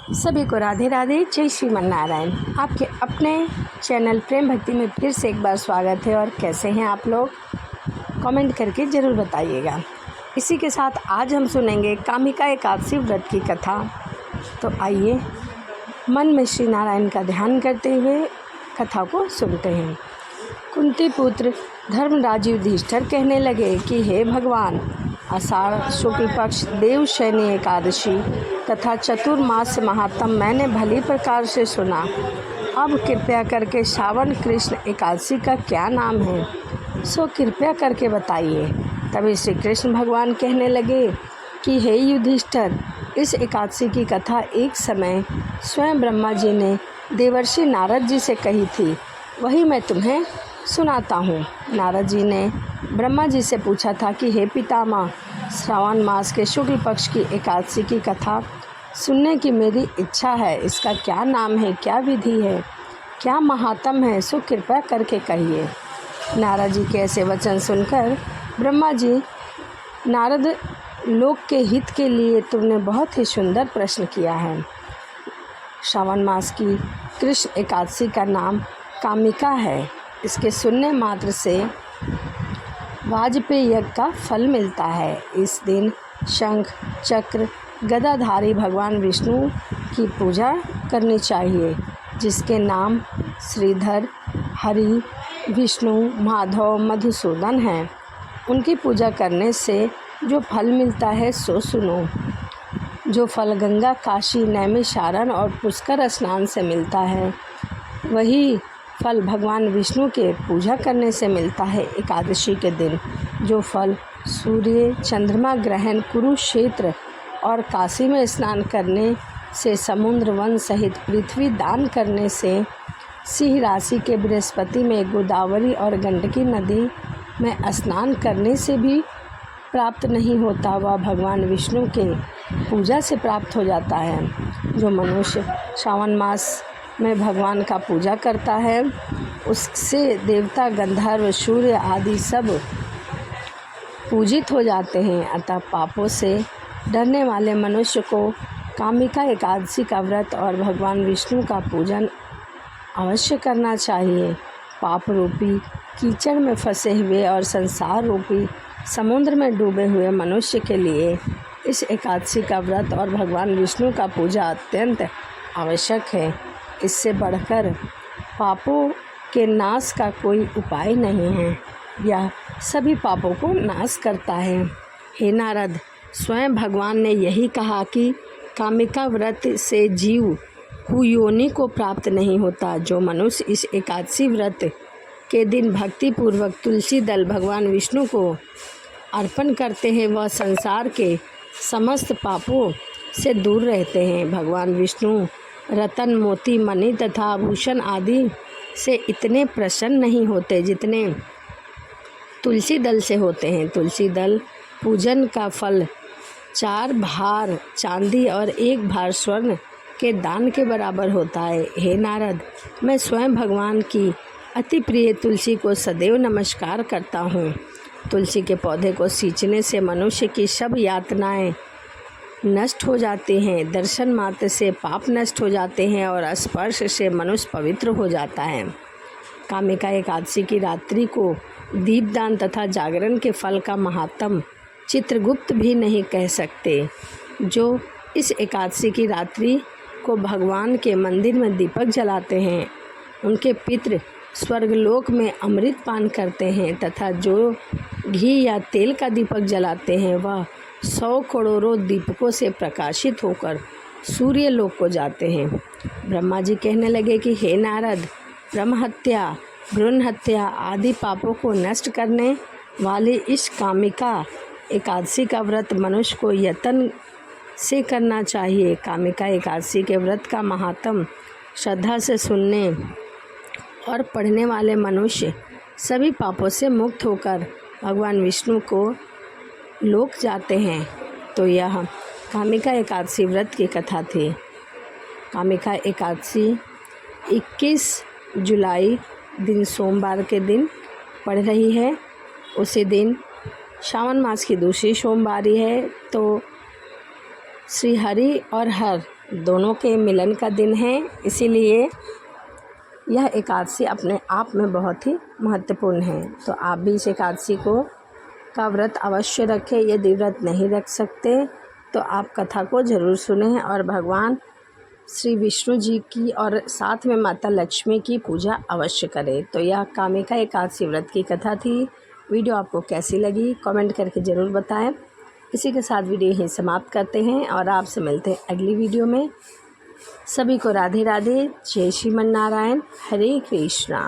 सभी को राधे राधे, जय श्रीमन नारायण। आपके अपने चैनल प्रेम भक्ति में फिर से एक बार स्वागत है। और कैसे हैं आप लोग, कमेंट करके ज़रूर बताइएगा। इसी के साथ आज हम सुनेंगे कामिका एकादशी व्रत की कथा। तो आइए मन में श्री नारायण का ध्यान करते हुए कथा को सुनते हैं। कुंती पुत्र धर्मराज युधिष्ठिर कहने लगे कि हे भगवान, आषाढ़ शुक्ल पक्ष देवशयनी एकादशी तथा चतुर्मास महात्म मैंने भली प्रकार से सुना। अब कृपया करके श्रावण कृष्ण एकादशी का क्या नाम है, सो कृपया करके बताइए। तभी श्री कृष्ण भगवान कहने लगे कि हे युधिष्ठिर, इस एकादशी की कथा एक समय स्वयं ब्रह्मा जी ने देवर्षि नारद जी से कही थी, वही मैं तुम्हें सुनाता हूँ। नारद जी ने ब्रह्मा जी से पूछा था कि हे पितामह, श्रावण मास के शुक्ल पक्ष की एकादशी की कथा सुनने की मेरी इच्छा है। इसका क्या नाम है, क्या विधि है, क्या महात्म है, सो कृपया करके कहिए। नारद जी के ऐसे वचन सुनकर ब्रह्मा जी, नारद, लोक के हित के लिए तुमने बहुत ही सुंदर प्रश्न किया है। श्रावण मास की कृष्ण एकादशी का नाम कामिका है। इसके सुनने मात्र से वाजपेय यज्ञ का फल मिलता है। इस दिन शंख चक्र गदाधारी भगवान विष्णु की पूजा करनी चाहिए, जिसके नाम श्रीधर, हरि, विष्णु, माधव, मधुसूदन हैं। उनकी पूजा करने से जो फल मिलता है सो सुनो। जो फल गंगा, काशी, नैमिषारण्य और पुष्कर स्नान से मिलता है, वही फल भगवान विष्णु के पूजा करने से मिलता है एकादशी के दिन। जो फल सूर्य, चंद्रमा ग्रहण, कुरुक्षेत्र और काशी में स्नान करने से, समुद्र वन सहित पृथ्वी दान करने से, सिंह राशि के बृहस्पति में, गोदावरी और गंडकी नदी में स्नान करने से भी प्राप्त नहीं होता, वह भगवान विष्णु के पूजा से प्राप्त हो जाता है। जो मनुष्य श्रावण मास में भगवान का पूजा करता है, उससे देवता, गंधर्व, सूर्य आदि सब पूजित हो जाते हैं। अतः पापों से डरने वाले मनुष्य को कामिका एकादशी का व्रत और भगवान विष्णु का पूजन अवश्य करना चाहिए। पाप रूपी कीचड़ में फंसे हुए और संसार रूपी समुद्र में डूबे हुए मनुष्य के लिए इस एकादशी का व्रत और भगवान विष्णु का पूजा अत्यंत आवश्यक है। इससे बढ़कर पापों के नाश का कोई उपाय नहीं है। यह सभी पापों को नाश करता है। हे नारद, स्वयं भगवान ने यही कहा कि कामिका व्रत से जीव कुयोनि को प्राप्त नहीं होता। जो मनुष्य इस एकादशी व्रत के दिन भक्तिपूर्वक तुलसी दल भगवान विष्णु को अर्पण करते हैं, वह संसार के समस्त पापों से दूर रहते हैं। भगवान विष्णु रतन, मोती, मणि तथा आभूषण आदि से इतने प्रसन्न नहीं होते जितने तुलसी दल से होते हैं। तुलसी दल पूजन का फल 4 भार चांदी और 1 भार स्वर्ण के दान के बराबर होता है। हे नारद, मैं स्वयं भगवान की अति प्रिय तुलसी को सदैव नमस्कार करता हूँ। तुलसी के पौधे को सींचने से मनुष्य की सब यातनाएं नष्ट हो जाती हैं। दर्शन मात्र से पाप नष्ट हो जाते हैं और स्पर्श से मनुष्य पवित्र हो जाता है। कामिका एकादशी की रात्रि को दीपदान तथा जागरण के फल का महात्म चित्रगुप्त भी नहीं कह सकते। जो इस एकादशी की रात्रि को भगवान के मंदिर में दीपक जलाते हैं, उनके पितृ स्वर्गलोक में अमृत पान करते हैं तथा जो घी या तेल का दीपक जलाते हैं, वह 100 करोड़ों दीपकों से प्रकाशित होकर सूर्य लोक को जाते हैं। ब्रह्मा जी कहने लगे कि हे नारद, ब्रह्म हत्या, भ्रूण हत्या आदि पापों को नष्ट करने वाले इस कामिका एकादशी का व्रत मनुष्य को यत्न से करना चाहिए। कामिका एकादशी के व्रत का महात्म श्रद्धा से सुनने और पढ़ने वाले मनुष्य सभी पापों से मुक्त होकर भगवान विष्णु को लोक जाते हैं। तो यह कामिका एकादशी व्रत की कथा थी। कामिका एकादशी 21 जुलाई दिन सोमवार के दिन पड़ रही है। उसी दिन श्रावण मास की दूसरी सोमवारी है। तो श्री हरि और हर दोनों के मिलन का दिन है, इसीलिए यह एकादशी अपने आप में बहुत ही महत्वपूर्ण है। तो आप भी इस एकादशी का व्रत अवश्य रखें। यदि व्रत नहीं रख सकते तो आप कथा को ज़रूर सुनें और भगवान श्री विष्णु जी की और साथ में माता लक्ष्मी की पूजा अवश्य करें। तो यह कामिका एकादशी व्रत की कथा थी। वीडियो आपको कैसी लगी कमेंट करके ज़रूर बताएं। इसी के साथ वीडियो यहीं समाप्त करते हैं और आपसे मिलते हैं अगली वीडियो में। सभी को राधे राधे। जय श्रीमन नारायण। हरे कृष्णा।